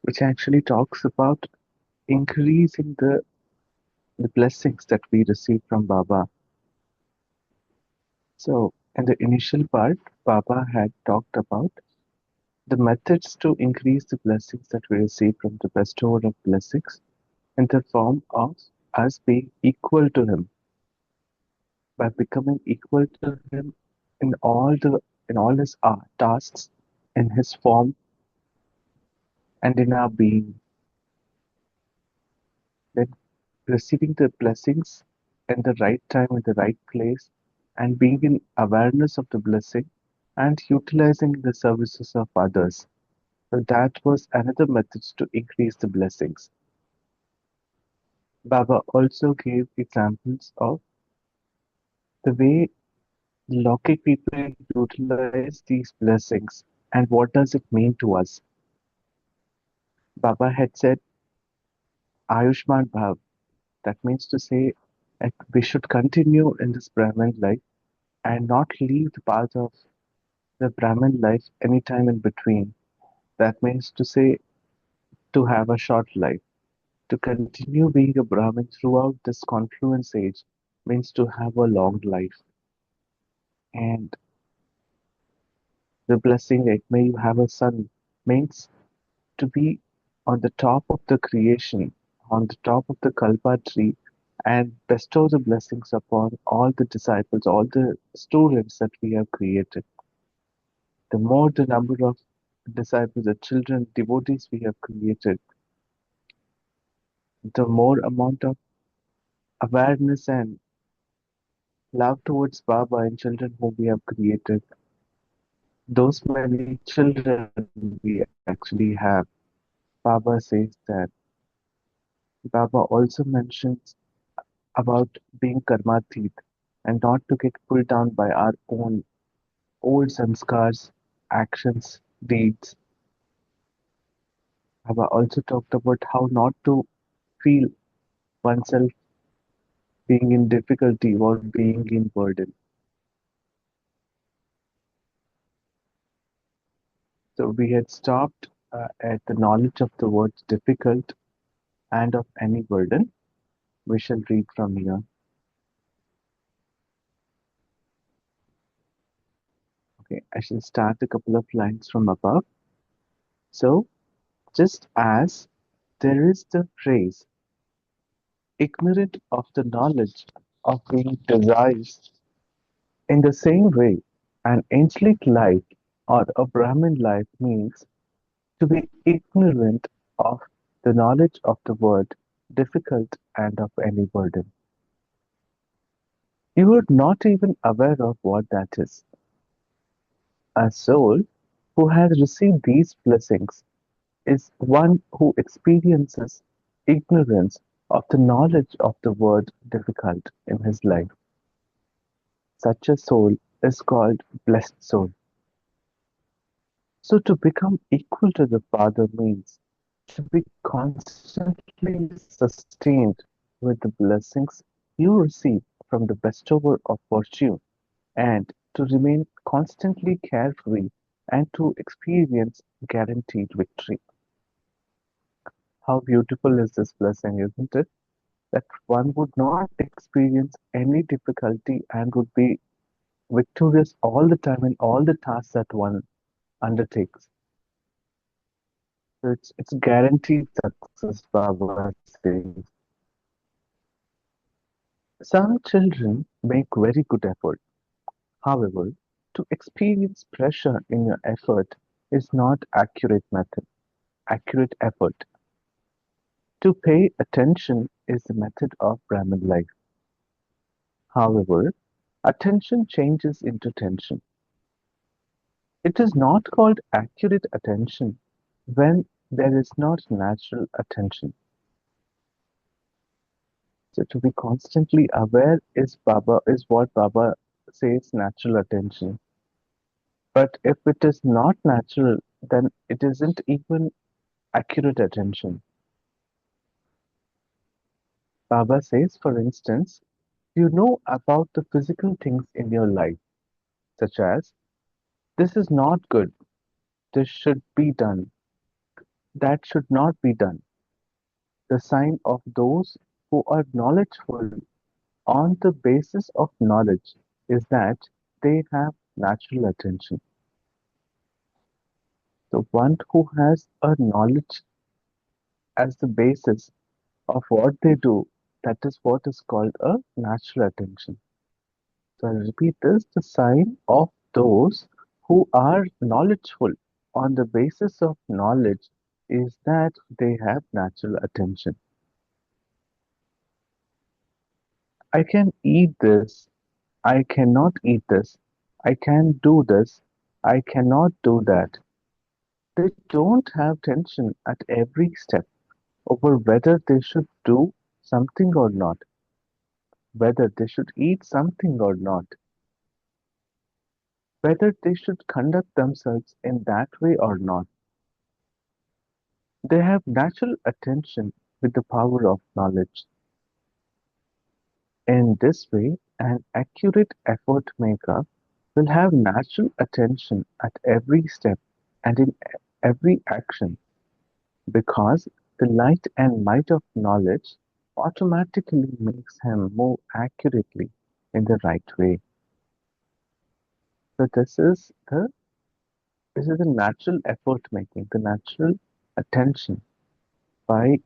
which actually talks about increasing the blessings that we receive from Baba. So, in the initial part, Baba had talked about the methods to increase the blessings that we receive from the Bestower of Blessings in the form of us being equal to Him, by becoming equal to Him in all His tasks, in His form, and in our being. Then receiving the blessings in the right time, in the right place, and being in awareness of the blessing and utilizing the services of others. So that was another method to increase the blessings. Baba also gave examples of the way Lokik people utilize these blessings and what does it mean to us. Baba had said Ayushman Bhav. That means to say that we should continue in this Brahman life and not leave the path of the Brahmin life anytime in between. That means to say to have a short life. To continue being a Brahmin throughout this confluence age means to have a long life. And the blessing, like may you have a son, means to be on the top of the creation, on the top of the Kalpa tree, and bestow the blessings upon all the disciples, all the students that we have created. The more the number of disciples, the children, devotees we have created, the more amount of awareness and love towards Baba and children whom we have created, those many children we actually have. Baba says that Baba also mentions about being karmatit and not to get pulled down by our own old samskars, actions, deeds. Baba also talked about how not to feel oneself being in difficulty or being in burden. So we had stopped at the knowledge of the words difficult and of any burden. We shall read from here. Okay, I shall start a couple of lines from above. So, just as there is the phrase, ignorant of the knowledge of being desires, in the same way, an angelic life or a Brahmin life means to be ignorant of the knowledge of the word difficult and of any burden. You are not even aware of what that is. A soul who has received these blessings is one who experiences ignorance of the knowledge of the word difficult in his life. Such a soul is called blessed soul. So to become equal to the Father means to be constantly sustained with the blessings you receive from the bestower of fortune and to remain constantly carefree and to experience guaranteed victory. How beautiful is this blessing, isn't it? That one would not experience any difficulty and would be victorious all the time in all the tasks that one undertakes. So it's guaranteed success, Baba says. Some children make very good effort. However, to experience pressure in your effort is not accurate method, accurate effort. To pay attention is the method of Brahmin life. However, attention changes into tension. It is not called accurate attention when there is not natural attention. So to be constantly aware is what Baba says natural attention. But if it is not natural, then it isn't even accurate attention. Baba says, for instance, you know about the physical things in your life, such as this is not good, this should be done. that should not be done. The sign of those who are knowledgeful on the basis of knowledge is that they have natural attention. The one who has a knowledge as the basis of what they do, that is what is called a natural attention. So I repeat this, the sign of those who are knowledgeful on the basis of knowledge is that they have natural attention. I can eat this, I cannot eat this, I can do this, I cannot do that. They don't have tension at every step over whether they should do something or not, whether they should eat something or not, whether they should conduct themselves in that way or not. They have natural attention with the power of knowledge. In this way, an accurate effort maker will have natural attention at every step and in every action because the light and might of knowledge automatically makes him move accurately in the right way. So this is the natural effort making, the natural attention. By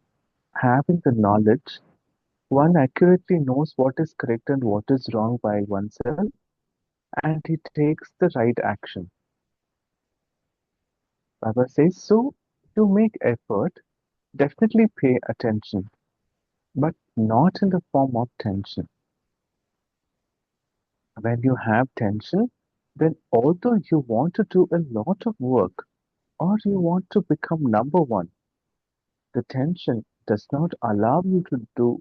having the knowledge, one accurately knows what is correct and what is wrong by oneself, and he takes the right action. Baba says, so you make effort, definitely pay attention, but not in the form of tension. When you have tension, then although you want to do a lot of work or you want to become number one, the tension does not allow you to do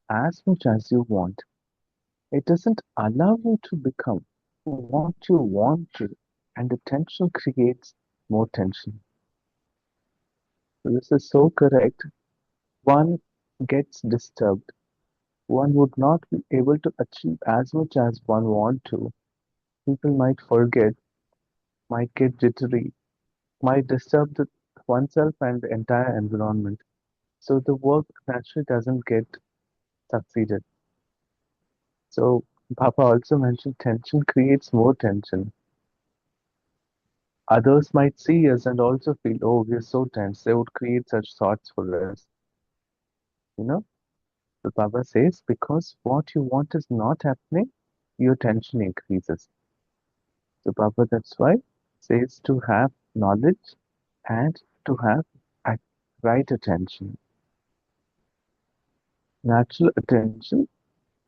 as much as you want. It doesn't allow you to become what you want to, and the tension creates more tension. So this is so correct. One gets disturbed. One would not be able to achieve as much as one want to. People might forget, might get jittery, might disturb oneself and the entire environment. So the work naturally doesn't get succeeded. So Papa also mentioned tension creates more tension. Others might see us and also feel, oh, we're so tense. They would create such thoughts for us. You know, the Baba says, because what you want is not happening, your tension increases. So Baba, that's why says to have knowledge and to have ac- right attention. Natural attention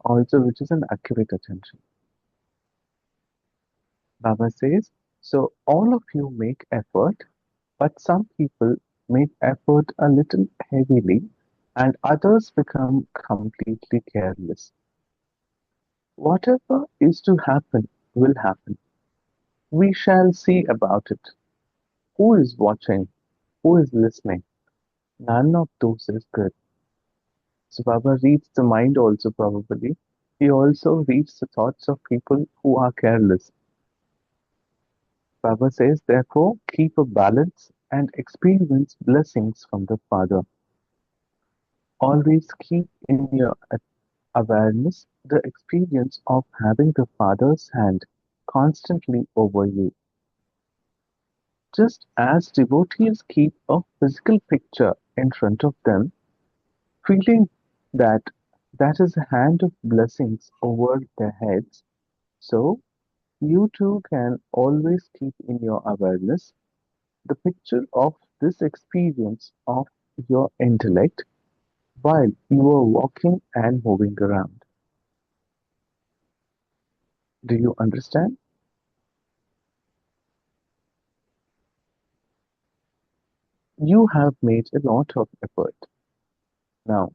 also, which is an accurate attention. Baba says, so all of you make effort, but some people make effort a little heavily and others become completely careless. Whatever is to happen will happen. We shall see about it. Who is watching? Who is listening? None of those is good. So Baba reads the mind also probably. He also reads the thoughts of people who are careless. Baba says, therefore, keep a balance and experience blessings from the Father. Always keep in your awareness the experience of having the Father's hand constantly over you. Just as devotees keep a physical picture in front of them, feeling that that is a hand of blessings over their heads, so you too can always keep in your awareness the picture of this experience of your intellect while you are walking and moving around. Do you understand? You have made a lot of effort. Now,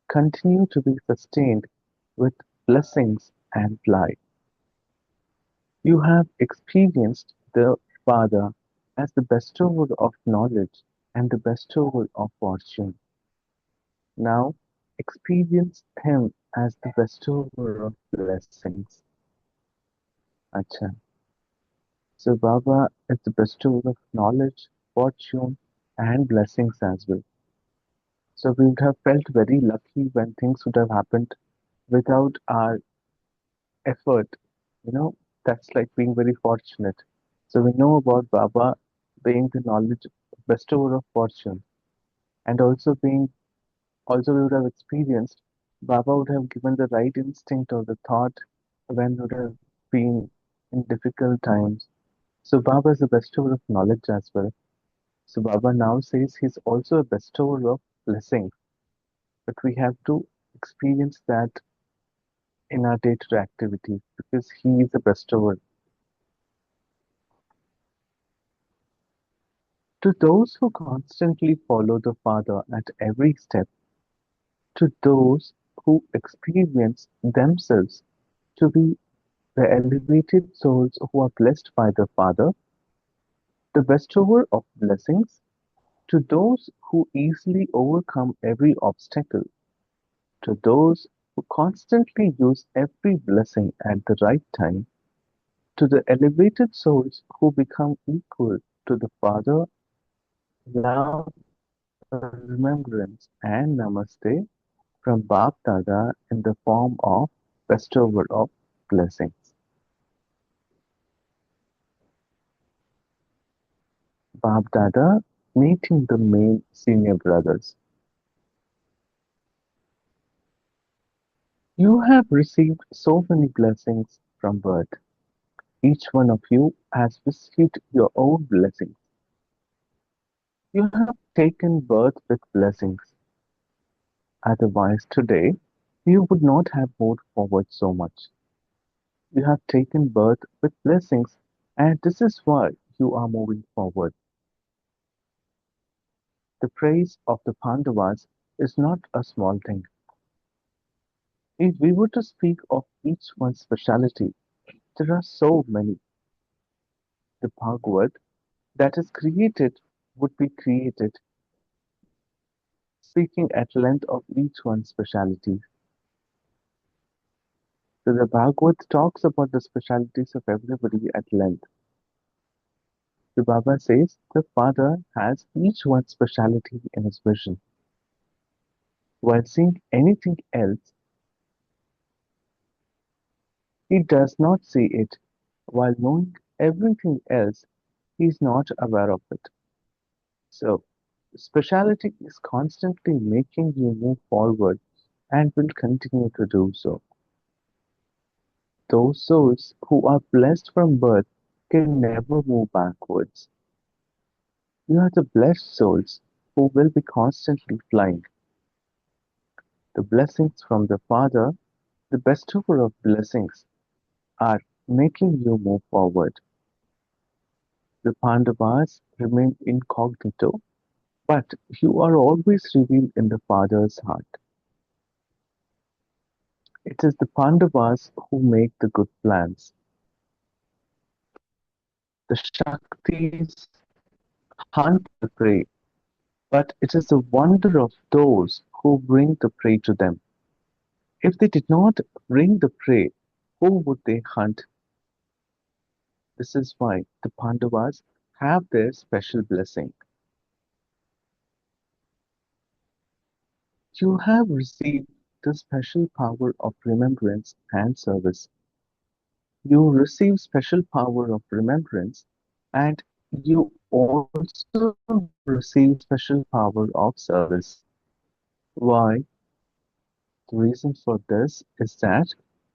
continue to be sustained with blessings and light. You have experienced the Father as the bestower of knowledge and the bestower of fortune. Now, experience Him as the bestower of blessings. Acha. So, Baba is the bestower of knowledge, fortune, and blessings as well. So we would have felt very lucky when things would have happened without our effort. You know, that's like being very fortunate. So we know about Baba being the knowledge bestower of fortune, and also we would have experienced Baba would have given the right instinct or the thought when would have been in difficult times. So Baba is a bestower of knowledge as well. So Baba now says he's also a bestower of blessings, but we have to experience that in our day-to-day activities because he is a bestower. To those who constantly follow the Father at every step, to those who experience themselves to be the elevated souls who are blessed by the Father, the bestower of blessings, to those who easily overcome every obstacle, to those who constantly use every blessing at the right time, to the elevated souls who become equal to the Father, love, remembrance, and namaste from Bap Dada in the form of bestower of blessings. Bap Dada meeting the male senior brothers. You have received so many blessings from birth. Each one of you has received your own blessings. You have taken birth with blessings. Otherwise, today, you would not have moved forward so much. You have taken birth with blessings, and this is why you are moving forward. The praise of the Pandavas is not a small thing. If we were to speak of each one's speciality, there are so many. The Bhagavad that is created would be created, speaking at length of each one's speciality. So the Bhagavad talks about the specialities of everybody at length. The Baba says the Father has each one's speciality in his vision. While seeing anything else, he does not see it. While knowing everything else, he is not aware of it. So, speciality is constantly making you move forward and will continue to do so. Those souls who are blessed from birth can never move backwards. You are the blessed souls who will be constantly flying. The blessings from the Father, the bestower of blessings, are making you move forward. The Pandavas remain incognito, but you are always revealed in the Father's heart. It is the Pandavas who make the good plans. The Shaktis hunt the prey, but it is the wonder of those who bring the prey to them. If they did not bring the prey, who would they hunt? This is why the Pandavas have their special blessing. You have received the special power of remembrance and service. You receive special power of remembrance and you also receive special power of service. Why? The reason for this is that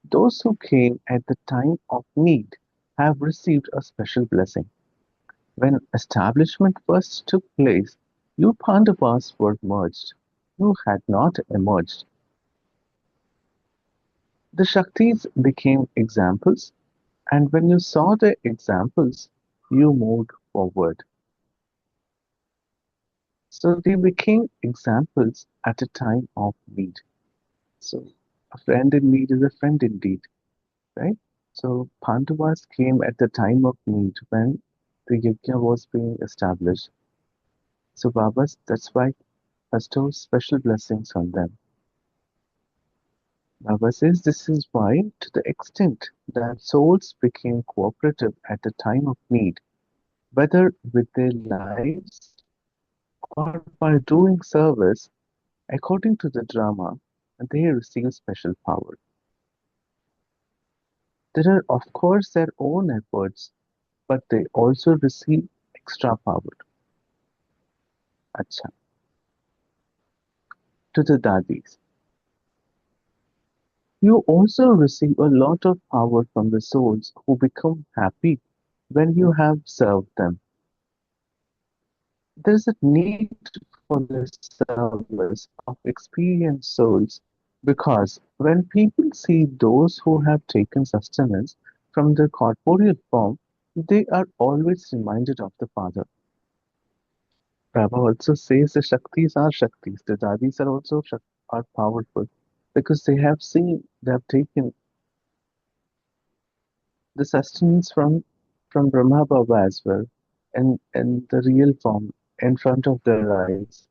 those who came at the time of need have received a special blessing. When establishment first took place, you Pandavas were merged. You had not emerged. The Shaktis became examples, and when you saw the examples, you moved forward. So they became examples at a time of need. So a friend in need is a friend indeed, right? So Pandavas came at the time of need when the yajna was being established. So Babas, that's why bestows special blessings on them. Baba says this is why, to the extent that souls became cooperative at the time of need, whether with their lives or by doing service according to the drama, they receive special power. There are, of course, their own efforts, but they also receive extra power. Acha. To the dadis. You also receive a lot of power from the souls who become happy when you have served them. There is a need for the service of experienced souls because when people see those who have taken sustenance from the corporeal form, they are always reminded of the Father. Prabhupada also says the Shaktis are Shaktis. The Dadis are also are powerful because they have seen, they have taken the sustenance from Brahma Baba as well, in the real form in front of their eyes.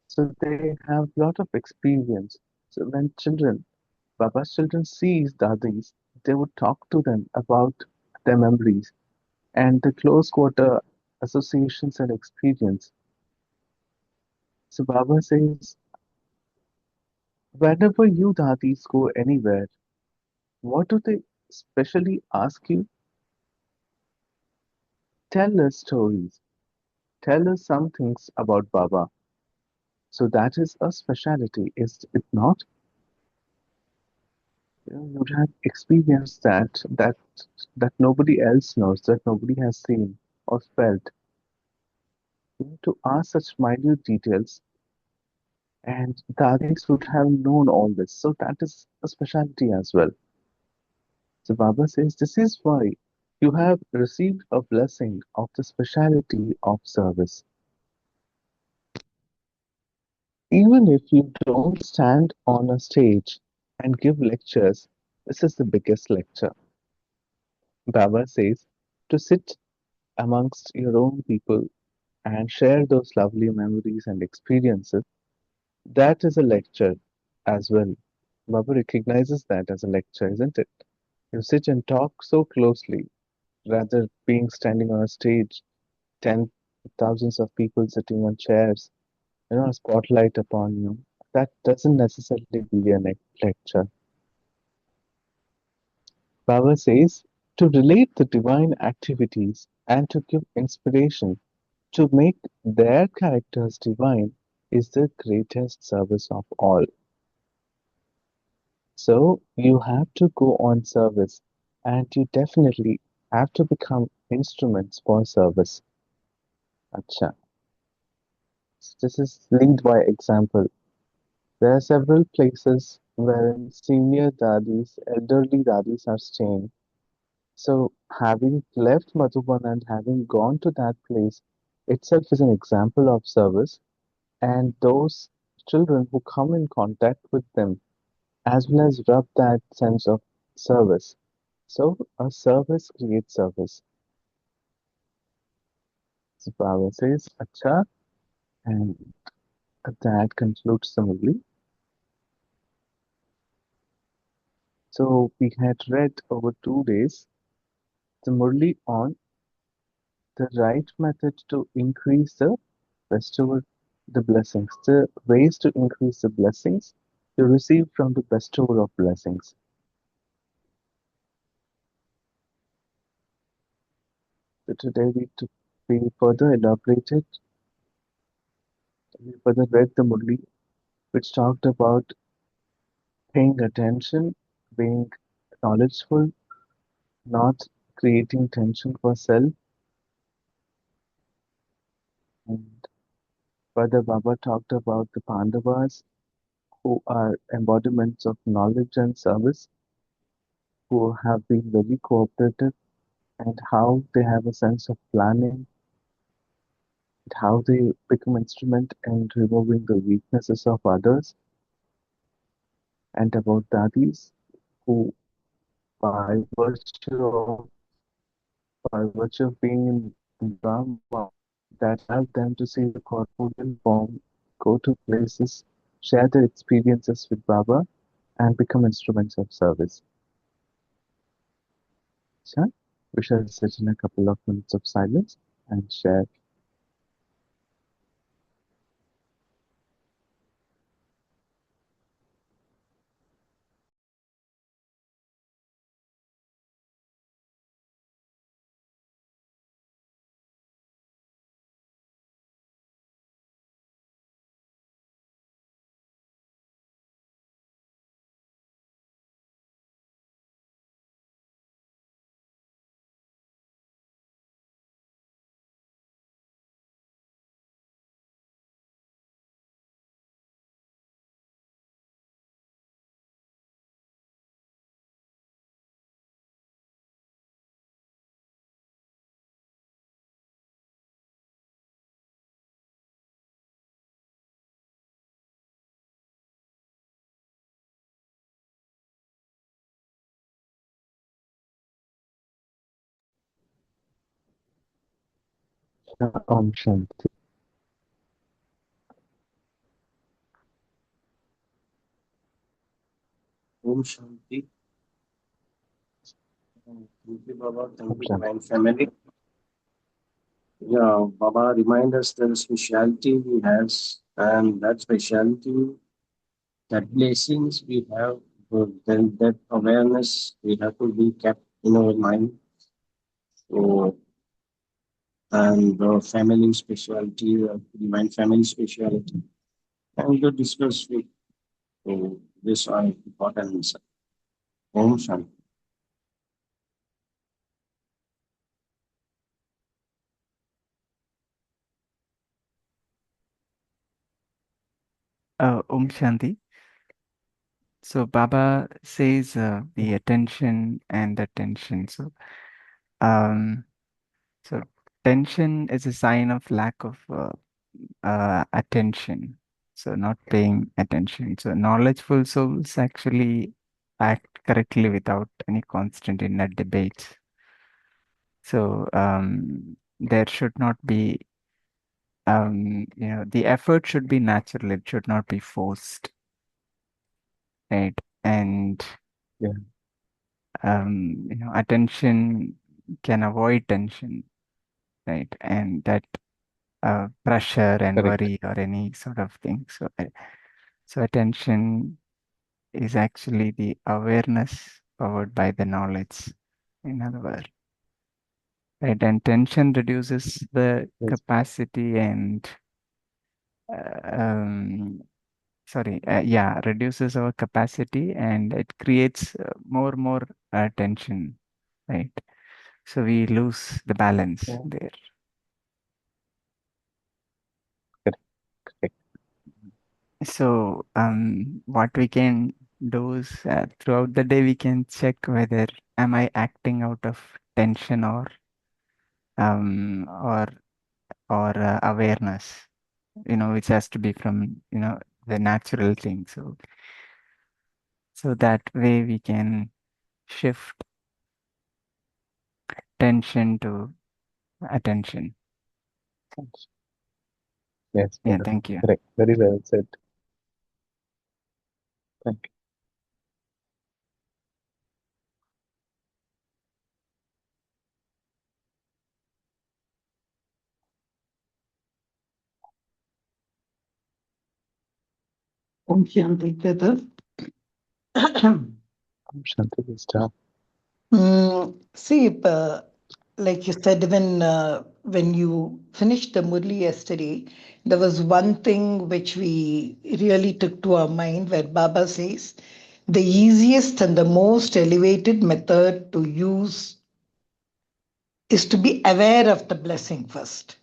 So they have a lot of experience. So when children, Baba's children sees Dadis, they would talk to them about their memories and the close quarter associations and experience. So Baba says, whenever you Dadis go anywhere, what do they specially ask you? Tell us stories. Tell us some things about Baba. So that is a speciality, is it not? You have experienced that nobody else knows, that nobody has seen or felt. You need to ask such minute details, and the others would have known all this. So that is a specialty as well. So Baba says this is why you have received a blessing of the speciality of service. Even if you don't stand on a stage and give lectures, this is the biggest lecture. Baba says to sit amongst your own people and share those lovely memories and experiences. That is a lecture as well. Baba recognizes that as a lecture, isn't it? You sit and talk so closely, rather being standing on a stage, ten thousands of people sitting on chairs, a spotlight upon you. That doesn't necessarily be a lecture. Baba says to relate the divine activities and to give inspiration to make their characters divine is the greatest service of all. So you have to go on service and you definitely have to become instruments for service. Acha. This is linked by example. There are several places wherein senior dadis, elderly dadis are staying. So having left Madhuban and having gone to that place itself is an example of service, and those children who come in contact with them as well as rub that sense of service. So a service creates service. So Baba says, Acha, and that concludes the Murli. So we had read over 2 days the Murli on the right method to increase the bestower, the blessings, the ways to increase the blessings you receive from the bestower of blessings. So today we further elaborated, we further read the Murli, which talked about paying attention, being knowledgeful, not creating tension for self. And further, Baba talked about the Pandavas, who are embodiments of knowledge and service, who have been very cooperative, and how they have a sense of planning, and how they become instrument in removing the weaknesses of others, and about Dadis, who by virtue of being in Brahma, that help them to see the corporeal form, go to places, share their experiences with Baba, and become instruments of service. Sure. We shall sit in a couple of minutes of silence and share Om Shanti. Om Shanti. Thank you, Baba. Om Thank you, Shanti. Divine Family. Yeah, Baba remind us the speciality we have, and that speciality, that blessings we have, then that awareness we have to be kept in our mind. So, and the family speciality, Divine Family speciality, and to discuss with this are important. Om Shanti. Om Shanti. So Baba says the attention and the tension. Um, so tension is a sign of lack of attention. So not paying attention. So knowledgeful souls actually act correctly without any constant inner debate. So there should not be, the effort should be natural. It should not be forced, right? And Yeah, attention can avoid tension, right? And that pressure and correct. worry or any sort of thing. So attention is actually the awareness powered by the knowledge, in other words, right? And tension reduces the Yes, capacity and um, yeah, reduces our capacity and it creates more tension, right? So we lose the balance yeah, there. correct, correct. So what we can do is throughout the day we can check whether am I acting out of tension um, or or awareness, which has to be from the natural thing. So that way we can shift tension to attention. Yes, Yeah, brother. thank you. Correct. Very well said. Thank Om Shanti, brother. you. Om Shanti Vista. See, like you said, when you finished the Murli yesterday, there was one thing which we really took to our mind where Baba says the easiest and the most elevated method to use is to be aware of the blessing first.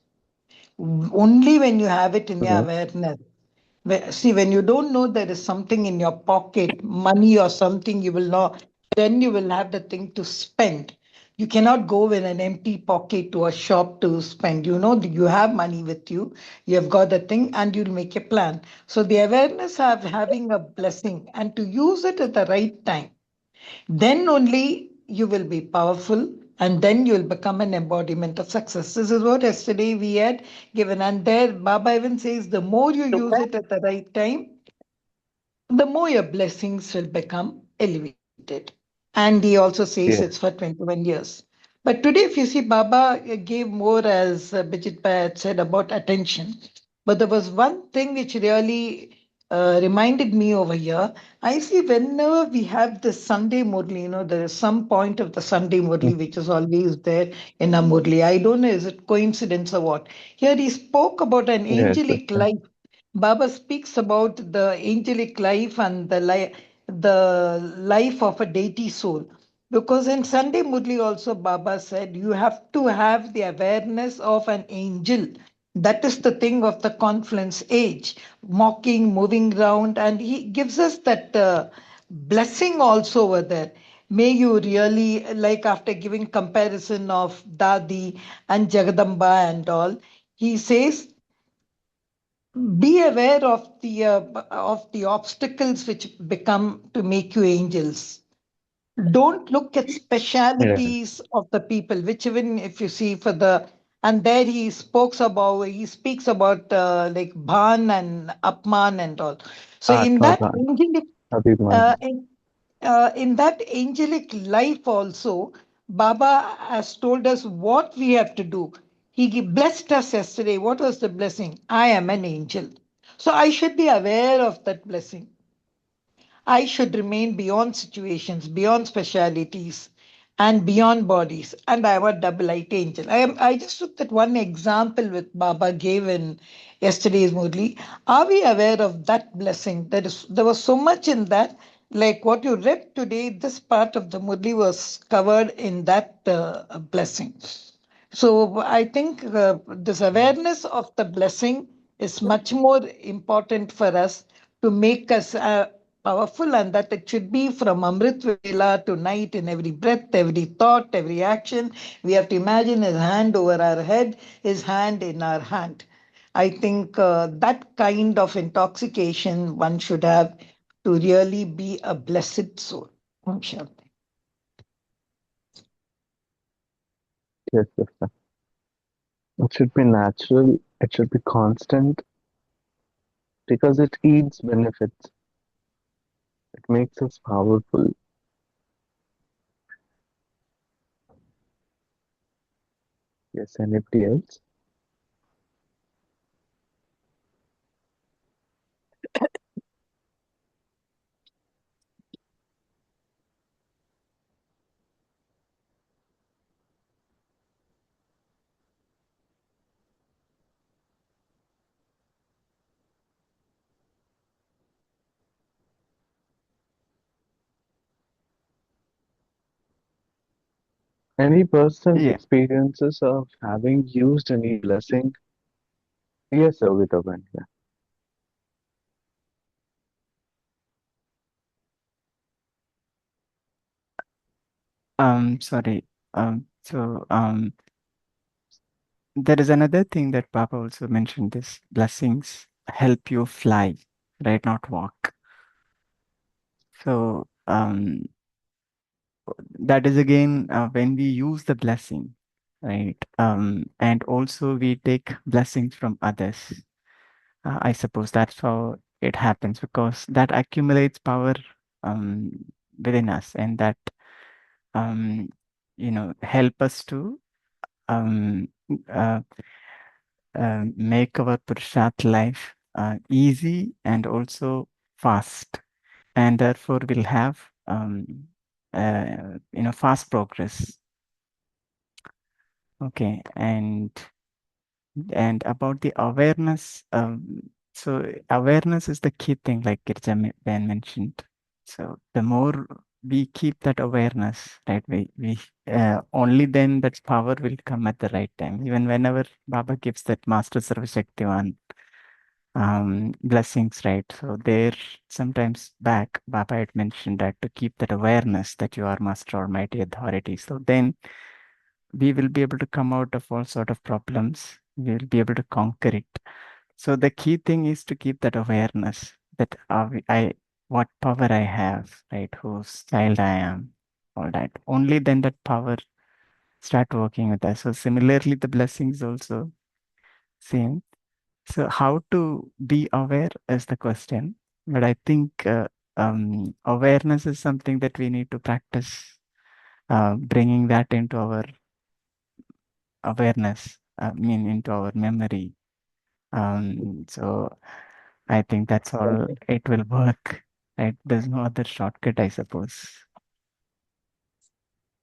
Only when you have it in your Mm-hmm. awareness. See, when you don't know there is something in your pocket, money or something, you will know, then you will have the thing to spend. You cannot go with an empty pocket to a shop to spend. You know that you have money with you, you have got the thing, and you'll make a plan. So the awareness of having a blessing and to use it at the right time, then only you will be powerful and then you will become an embodiment of success. This is what yesterday we had given. And there, Baba even says the more you use it at the right time, the more your blessings will become elevated. And he also says it's Yes, for 21 years. But today, if you see, Baba gave more, as Bijit Bhai had said, about attention. But there was one thing which really reminded me over here. I see whenever we have the Sunday Murli, there is some point of the Sunday Murli mm, which is always there in a Murli. I don't know, is it coincidence or what? Here he spoke about an yes, angelic sister. life. Baba speaks about the angelic life and the life of a deity soul. Because in Sunday Murli also Baba said you have to have the awareness of an angel. That is the thing of the confluence age, mocking, moving around, and he gives us that blessing also over there. May you really, like after giving comparison of Dadi and Jagadamba and all, he says be aware of the obstacles which become to make you angels. Don't look at Yes, specialities of the people, which even if you see for the And there he speaks about like Bhan and Apman and all. So Atmavan, Abhiman. in that angelic life also, Baba has told us what we have to do. Blessed us yesterday. What was the blessing? I am an angel. So I should be aware of that blessing. I should remain beyond situations, beyond specialities, and beyond bodies. And I am a double light angel. I just took that one example with Baba gave in yesterday's Murli. Are we aware of that blessing? There was so much in that. Like what you read today, this part of the Murli was covered in that blessing. So I think this awareness of the blessing is much more important for us to make us powerful, and that it should be from Amrit Vela to night, in every breath, every thought, every action. We have to imagine his hand over our head, his hand in our hand. I think that kind of intoxication one should have to really be a blessed soul. Om Shanti. Yes, sister. It should be natural, it should be constant because it yields benefits. It makes us powerful. Yes, anybody else? Any personal Yeah. experiences of having used any blessing? Yes, Savitaban. Yeah. Sorry. There is another thing that Papa also mentioned, this blessings help you fly, right? Not walk. So that is again when we use the blessing, right? And also we take blessings from others. I suppose that's how it happens because that accumulates power um, within us, and that um, help us to um, uh, make our Purushat life easy and also fast, and therefore we'll have fast progress. Okay, and about the awareness, so awareness is the key thing, like Girja Ben mentioned. So the more we keep that awareness, right, we only then that power will come at the right time. Even whenever Baba gives that Master Service Shaktivan blessings, right? So there sometimes back, Baba had mentioned that to keep that awareness that you are Master Almighty Authority. So then we will be able to come out of all sort of problems. We will be able to conquer it. So the key thing is to keep that awareness that what power I have, right? Whose child I am, all that. Only then that power start working with us. So similarly, the blessings also same. So how to be aware is the question. But I think awareness is something that we need to practice, bringing that into our awareness, into our memory. So I think that's all it will work. Right? There's no other shortcut, I suppose.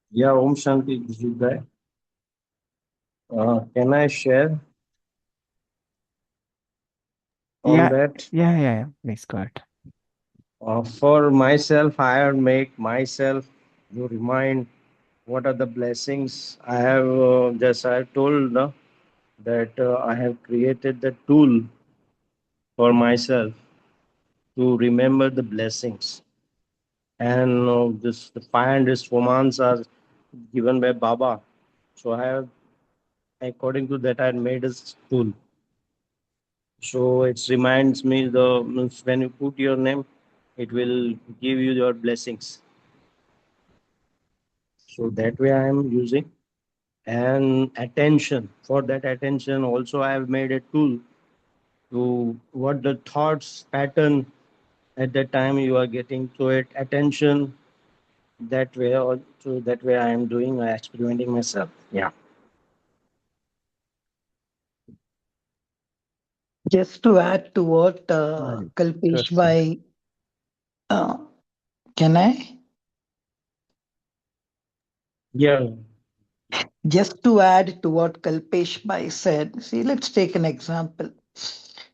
Yeah, Om Shanti, this is that. Can I share on Yeah, that? yeah. Please go ahead. For myself, I make myself to remind what are the blessings I have. Just I told that I have created the tool for myself to remember the blessings, and this the 500 swamans are given by Baba. So I have, according to that, I made a tool. So it reminds me the means when you put your name, it will give you your blessings. So that way I am using. and attention. For that attention, also I have made a tool to what the thoughts pattern at that time you are getting to it attention. That way, also that way I am doing experimenting myself. Yeah. Just to add to what Right. Kalpesh Interesting. Bhai, uh, can I? Yeah. Just to add to what Kalpesh Bhai said, see, let's take an example.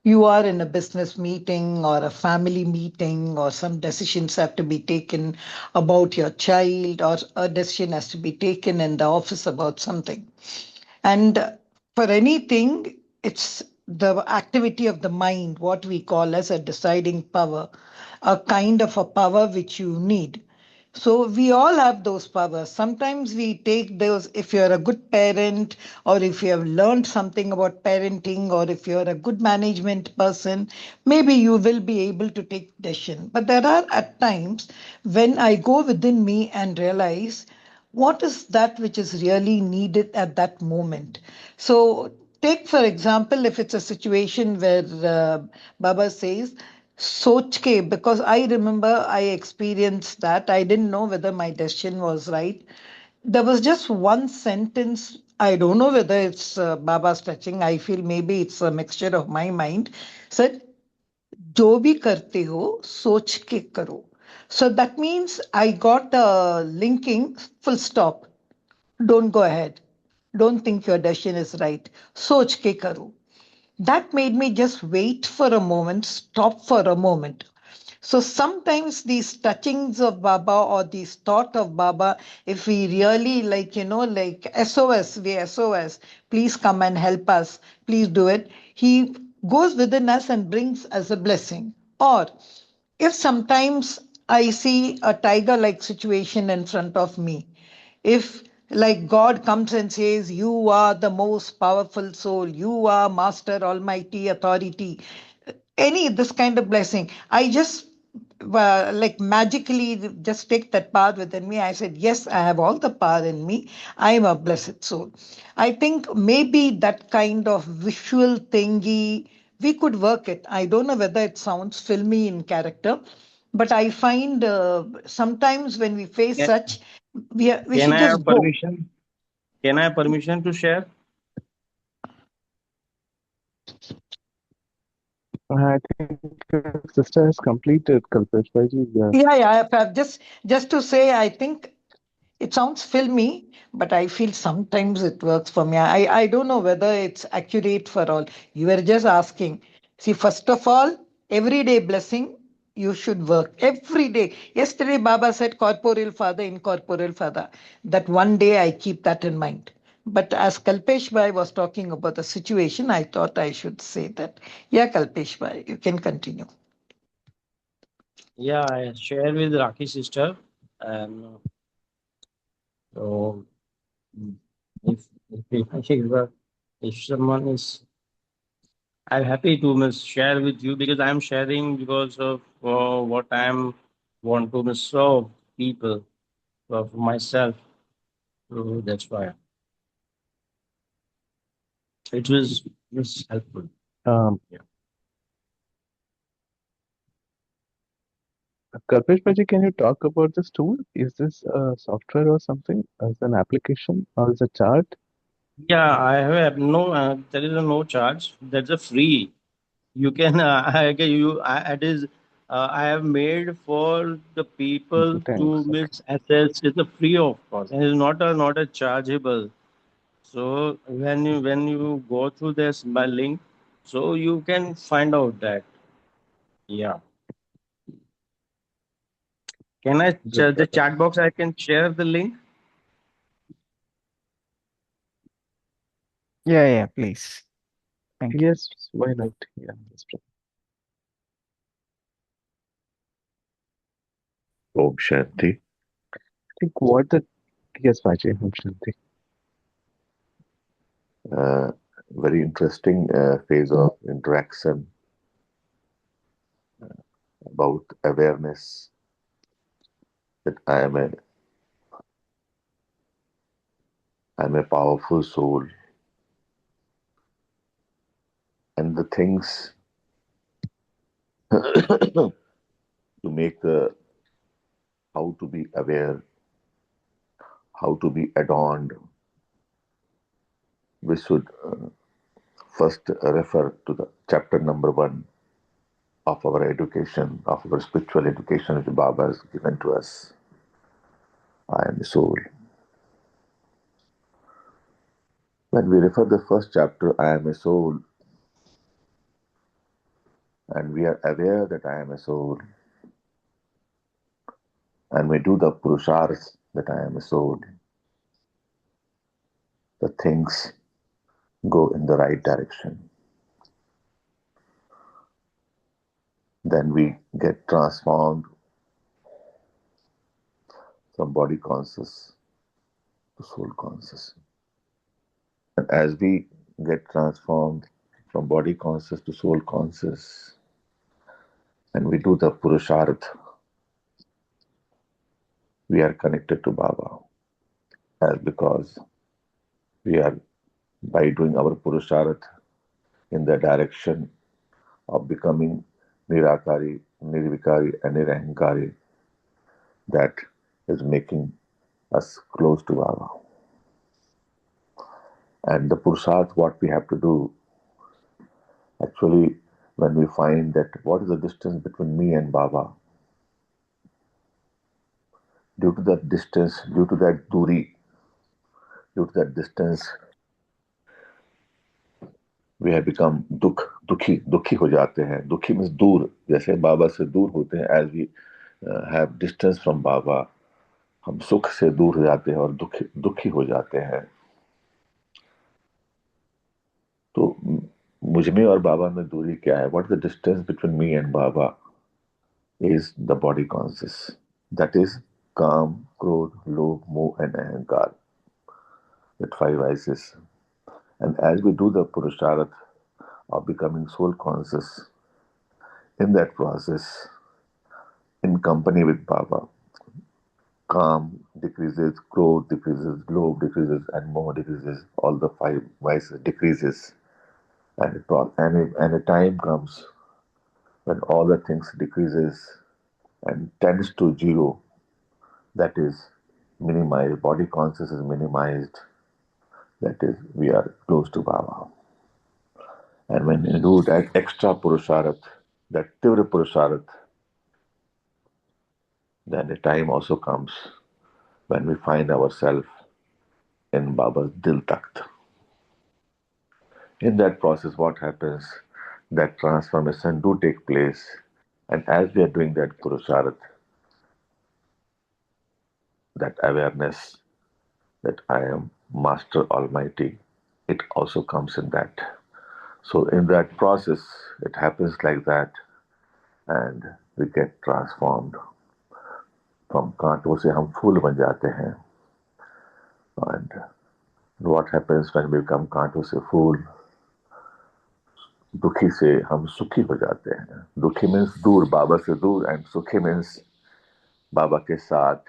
You are in a business meeting or a family meeting, or some decisions have to be taken about your child, or a decision has to be taken in the office about something. And for anything, it's the activity of the mind, what we call as a deciding power, a kind of a power which you need. So we all have those powers. Sometimes we take those, if you're a good parent, or if you have learned something about parenting, or if you're a good management person, maybe you will be able to take decision. But there are at times when I go within me and realize what is that which is really needed at that moment. So take for example, if it's a situation where Baba says soch ke, because I remember I experienced that. I didn't know whether my decision was right. There was just one sentence. I don't know whether it's Baba's touching. I feel maybe it's a mixture of my mind. Said, जो भी करते हो सोच के करो. So that means I got a linking, full stop. Don't go ahead. Don't think your decision is right. Soch ke karo. That made me just wait for a moment, stop for a moment. So sometimes these touchings of Baba, or these thought of Baba, if we really like, like SOS, we SOS, please come and help us, please do it. He goes within us and brings us a blessing. Or if sometimes I see a tiger like situation in front of me, if like God comes and says, you are the most powerful soul, you are master, almighty, authority, any this kind of blessing, I just like magically just take that power within me. I said, yes, I have all the power in me. I am a blessed soul. I think maybe that kind of visual thingy, we could work it. I don't know whether it sounds filmy in character, but I find sometimes when we face Can, such, we can should I just have go. permission? Can I have permission to share? I think your sister has completed, Kalpesh Bhaji. Yeah. Yeah, yeah. Just to say, I think it sounds filmy, but I feel sometimes it works for me. I don't know whether it's accurate for all. You were just asking. See, first of all, everyday blessing, you should work every day. Yesterday, Baba said, corporeal father, incorporeal father. That one day I keep that in mind. But as Kalpesh Bhai was talking about the situation, I thought I should say that. Yeah, Kalpesh Bhai, you can continue. Yeah, I share with Raki sister. And so mm, if someone is, I'm happy to share with you because I'm sharing because of what I'm want to serve people for myself. So that's why it was helpful. Um, Yeah. Kalpesh Bhaji, can you talk about this tool? Is this a software or something? As an application or as a chart? Yeah, I have no. There is a no charge. That's a free. You can. It is. I have made for the Okay, people to thanks. Okay. miss assets. It's a free of course, and it's not a chargeable. So when you go through this by link, so you can find out that. Yeah. Can I Good, the brother. chat box? I can share the link. Yeah, yeah, please. Thank you. Yes, why not? Yeah, yes, brother. Om Shanti. I think what the yes, Bhaji, Om Shanti. Uh, Very interesting phase of interaction about awareness that I am a I'm a powerful soul, and the things to make the how to be aware, how to be adorned, we should first refer to the chapter number 1 of our education, of our spiritual education which Baba has given to us. I am the soul. When we refer the first chapter, I am a soul, and we are aware that I am a soul, and we do the purusharth that I am a soul, the things go in the right direction. Then we get transformed from body conscious to soul conscious. And as we get transformed from body conscious to soul conscious, and we do the purusharth, we are connected to Baba. As because we are, by doing our purusharth in the direction of becoming Nirakari, Nirvikari, and Nirahankari, that is making us close to Baba. And the Purusharth, what we have to do, actually, when we find that what is the distance between me and Baba, due to that distance, due to that duri, due to that distance, we have become दुखी हो जाते हैं. दुखी means दूर, जैसे बाबा से दूर होते हैं. As we have distance from Baba, हम सुख से दूर हो जाते हैं और दुखी हो जाते हैं. तो मुझ में और बाबा में दूरी क्या है? What is the distance between me and Baba? Is the body conscious. That is Kam, Krodh, Lobh, Moh and Ahankar. That 5 vices. And as we do the Purusharth of becoming soul conscious, in that process, in company with Baba, Kam decreases, Krodh decreases, Lobh decreases, and Moh decreases. All the 5 vices decreases. And a time comes when all the things decreases and tends to zero, that is minimized, body conscious is minimized, that is we are close to Baba. And when you do that extra Purusharth, that Tivra Purusharth, then a time also comes when we find ourselves in Baba's Dil Takht. In that process, what happens? That transformation do take place, and as we are doing that Purusharth, that awareness that I am Master Almighty, it also comes in that. So in that process, it happens like that, and we get transformed. From कांटों से हम फूल बन जाते हैं. And what happens when we become कांटों से फूल? दुखी से हम सुखी हो जाते हैं. दुखी means दूर, बाबा से दूर, and सुखी means बाबा के साथ.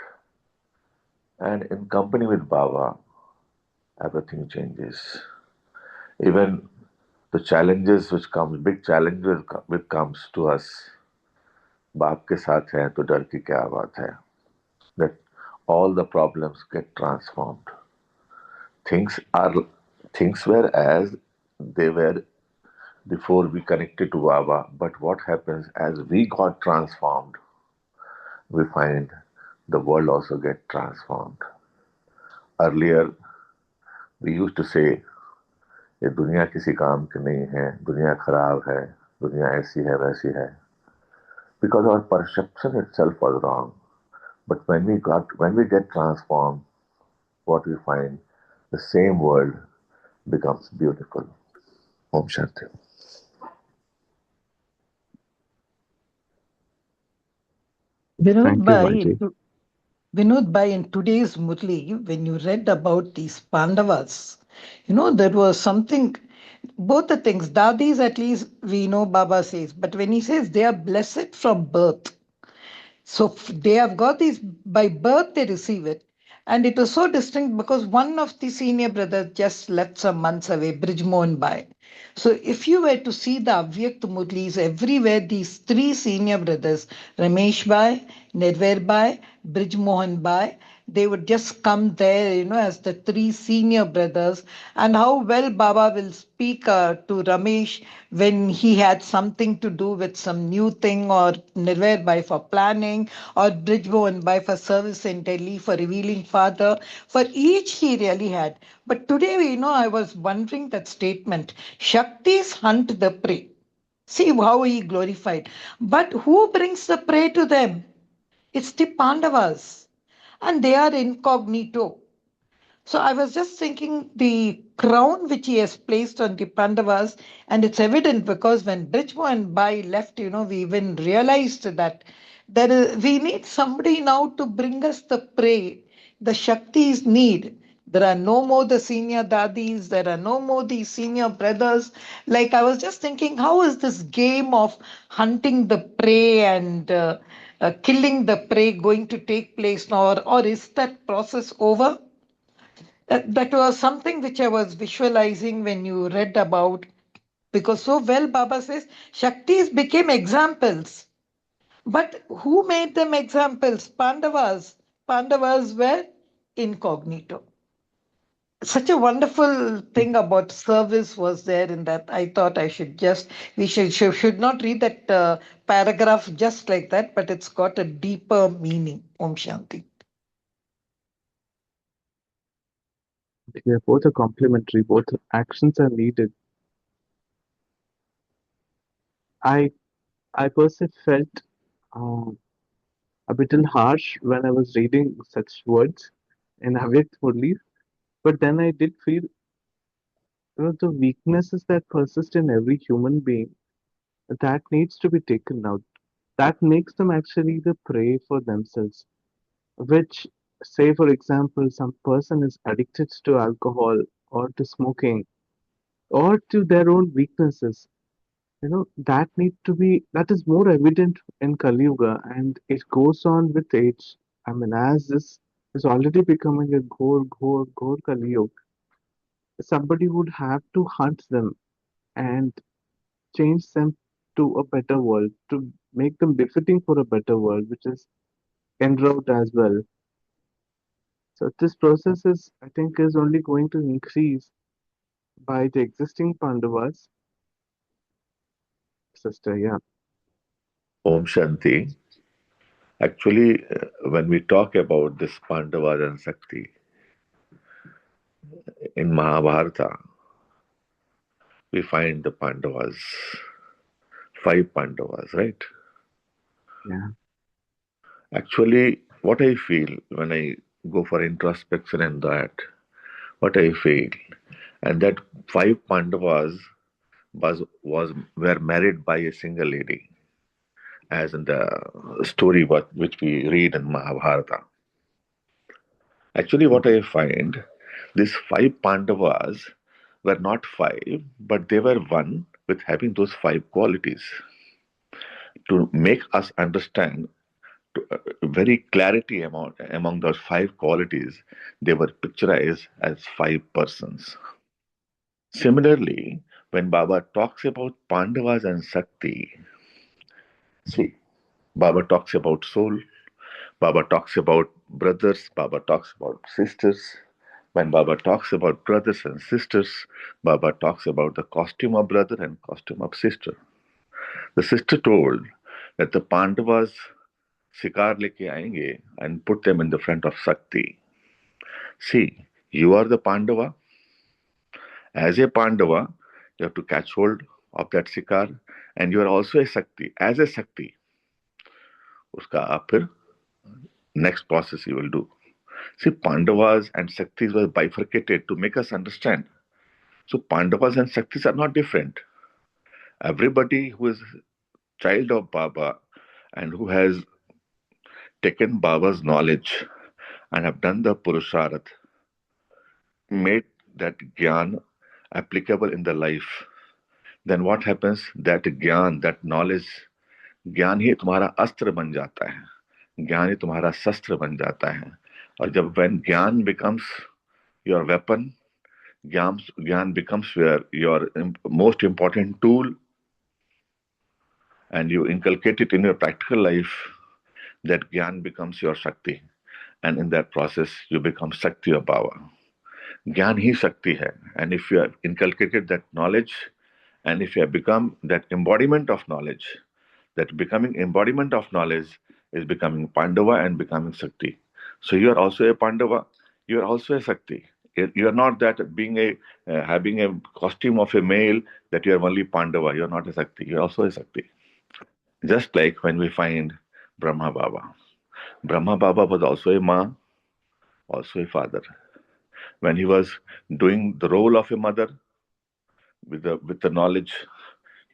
And in company with Baba, everything changes. Even the challenges which come, big challenges which comes to us, बाप के साथ है तो डर की क्या बात है? That all the problems get transformed. Things were as they were before we connected to Baba, but what happens as we got transformed, we find the world also get transformed. Earlier, we used to say, ये दुनिया किसी काम की नहीं है, दुनिया खराब है, दुनिया ऐसी है, वैसी है. Because our perception itself was wrong. But when we get transformed, what we find, the same world becomes beautiful. Om Shanti. Vinod Thank you, Bhai, Bhaji. Vinod Bhai, in today's Murli, when you read about these Pandavas, there was something, both the things, Dadis at least we know Baba says, but when he says they are blessed from birth, so they have got these, by birth they receive it, And it was so distinct because one of the senior brothers just left some months away, Brijmohan Bai. So if you were to see the Avyakt Murlis everywhere, these three senior brothers, Ramesh Bai, Nirver Bai, Brijmohan Bai, they would just come there, as the three senior brothers. And how well Baba will speak to Ramesh when he had something to do with some new thing, or Nirver Bai for planning, or Brijmohan Bai for service in Delhi, for revealing Father. For each he really had. But today, I was wondering that statement, Shaktis hunt the prey. See how he glorified. But who brings the prey to them? It's the Pandavas. And they are incognito. So I was just thinking the crown which he has placed on the Pandavas, and it's evident because when Brijmo and Bai left, we even realized that we need somebody now to bring us the prey. The Shaktis need. There are no more the senior dadis, there are no more the senior brothers. Like I was just thinking, how is this game of hunting the prey and killing the prey going to take place now, or is that process over? That was something which I was visualizing when you read about, because so well Baba says Shaktis became examples. But who made them examples? Pandavas. Pandavas were incognito. Such a wonderful thing about service was there in that. I thought we should not read that paragraph just like that, but it's got a deeper meaning. Om Shanti. Yeah, both are complementary, both actions are needed. I I personally felt um, a little harsh when I was reading such words in Avyakt Murli, but then I did feel the weaknesses that persist in every human being that needs to be taken out. That makes them actually the prey for themselves. Which, say for example, some person is addicted to alcohol or to smoking or to their own weaknesses. That is more evident in Kali Yuga, and it goes on with age. I mean, as this is already becoming a ghor Kali Yuga, somebody would have to hunt them and change them to a better world, to make them befitting for a better world, which is en route as well. So this process I think, is only going to increase by the existing Pandavas. Sister, yeah. Om Shanti. Actually, when we talk about this Pandavas and Sakti in Mahabharata, we find the Pandavas, five Pandavas, right? Yeah. Actually, what I feel when I go for introspection and that, what I feel, and that five Pandavas was were married by a single lady, as in the story which we read in Mahabharata. Actually, what I find, these five Pandavas were not five, but they were one with having those five qualities. To make us understand very clarity among those five qualities, they were picturized as five persons. Similarly, when Baba talks about Pandavas and Sakti, see, Baba talks about soul, Baba talks about brothers, Baba talks about sisters. When Baba talks about brothers and sisters, Baba talks about the costume of brother and costume of sister. The sister told that the Pandavas शिकार लेके आएंगे and put them in the front of Sakti. See, you are the Pandava. As a Pandava, you have to catch hold of that शिकार, and you are also a Sakti. As a Sakti, उसका आप फिर next process you will do. See, Pandavas and Shaktis were bifurcated to make us understand. So Pandavas and Shaktis are not different. Everybody who is child of Baba and who has taken Baba's knowledge and have done the Purusharth, made that Gyan applicable in the life, then what happens? That Gyan, that knowledge, ज्ञान ही तुम्हारा अस्त्र बन जाता है, ज्ञान ही तुम्हारा शस्त्र बन जाता है. और जब when ज्ञान becomes your weapon, ज्ञान becomes your most important tool, and you inculcate it in your practical life, that Gyan becomes your Shakti. And in that process, you become Shakti or power. Gyan hi Shakti hai. And if you have inculcated that knowledge, and if you have become that embodiment of knowledge, that becoming embodiment of knowledge is becoming Pandava and becoming Shakti. So you are also a Pandava, you are also a Shakti. You are not that being having a costume of a male, that you are only Pandava, you are not a Shakti, you are also a Shakti. Just like when we find Brahma Baba. Brahma Baba was also a Ma, also a father. When he was doing the role of a mother with the knowledge,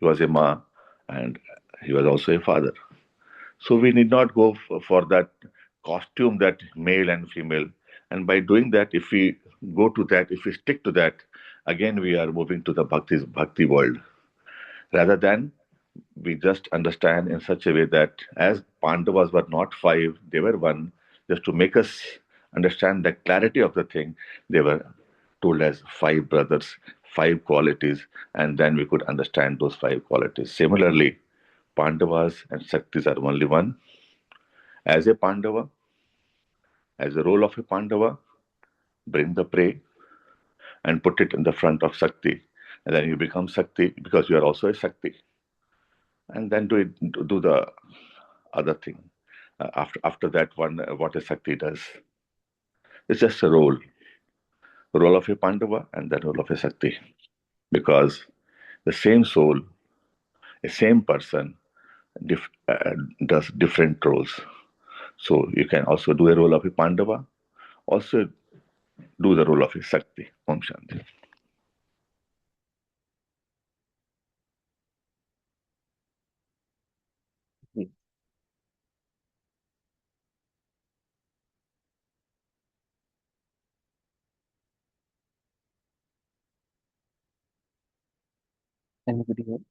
he was a Ma, and he was also a father. So we need not go for that costume, that male and female. And by doing that, if we go to that, if we stick to that, again we are moving to the bhakti world. Rather than we just understand in such a way that as Pandavas were not five, they were one, just to make us understand the clarity of the thing, they were told as five brothers, five qualities, and then we could understand those five qualities. Similarly, Pandavas and Shaktis are only one. As a Pandava, as the role of a Pandava, bring the prey and put it in the front of Shakti. And then you become Shakti because you are also a Shakti. And then do the other thing. After that one, what a Shakti does. It's just a role of a Pandava and the role of a Shakti. Because the same soul, a same person, does different roles. So you can also do a role of a Pandava, also do the role of a Shakti. Om Shanti. Anybody else?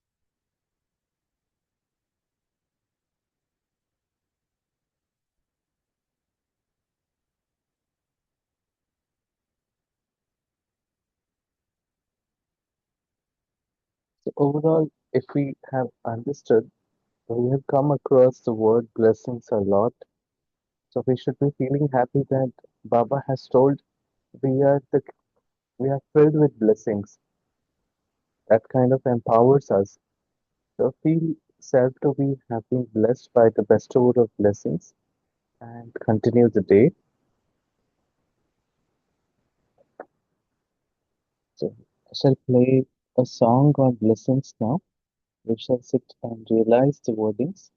So overall, if we have understood, we have come across the word blessings a lot. So we should be feeling happy that Baba has told we are the we are filled with blessings. That kind of empowers us. So feel self to be have been blessed by the bestower of blessings and continue the day. So I shall play a song on blessings now. We shall sit and realize the wordings.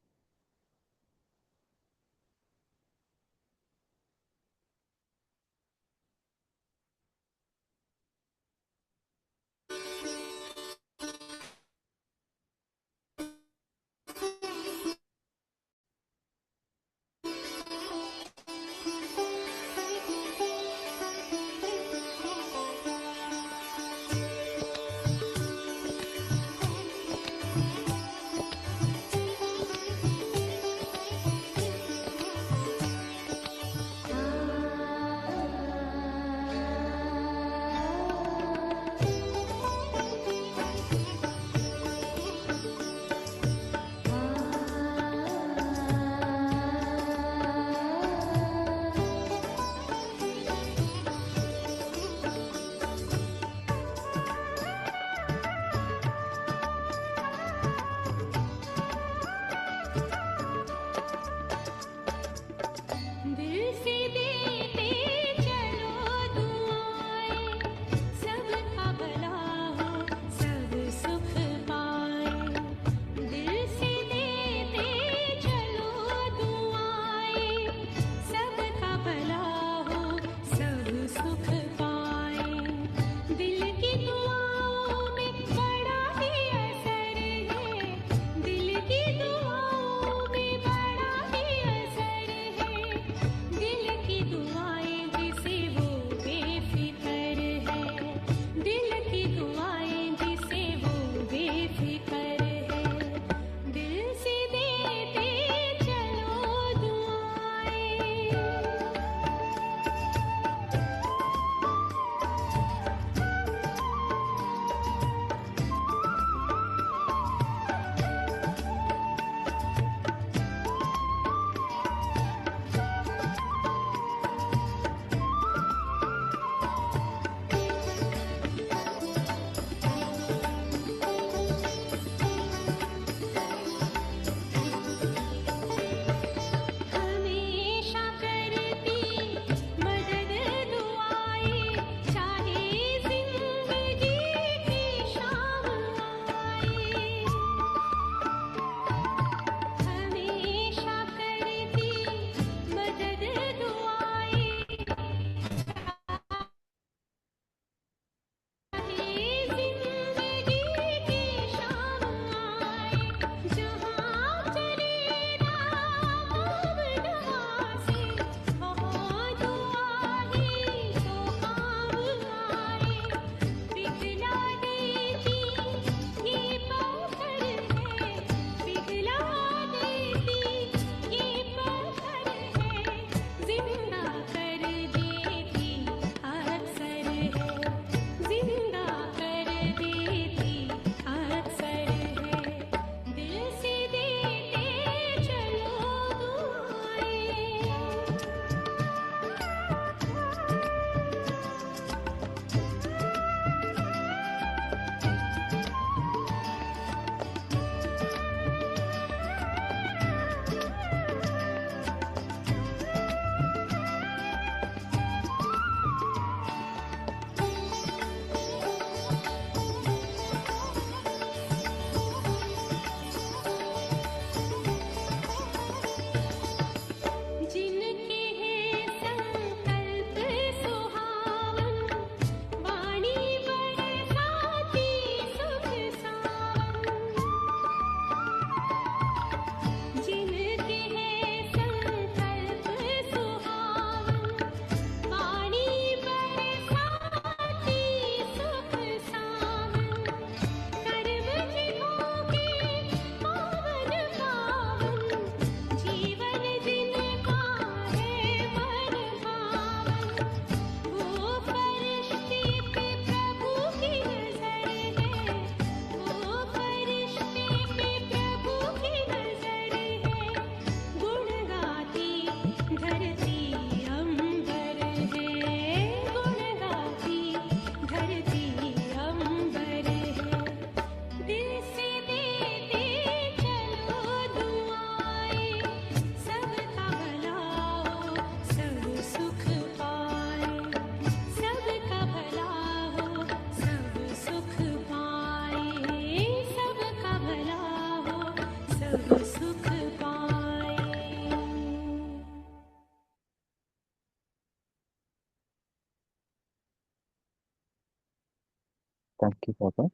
Thank you, Baba.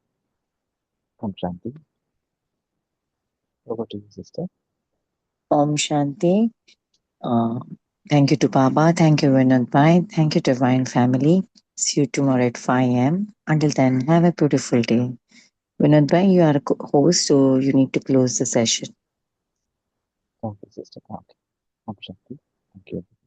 Om Shanti. Over to you, sister. Om Shanti. Uh, Thank you to Baba. Thank you, Vinod Bhai. Thank you, Divine Family. See you tomorrow at 5 a.m. Until then, have a beautiful day. Vinod Bhai, you are a host, so you need to close the session. Thank you, sister. Okay. Om Shanti. Thank you.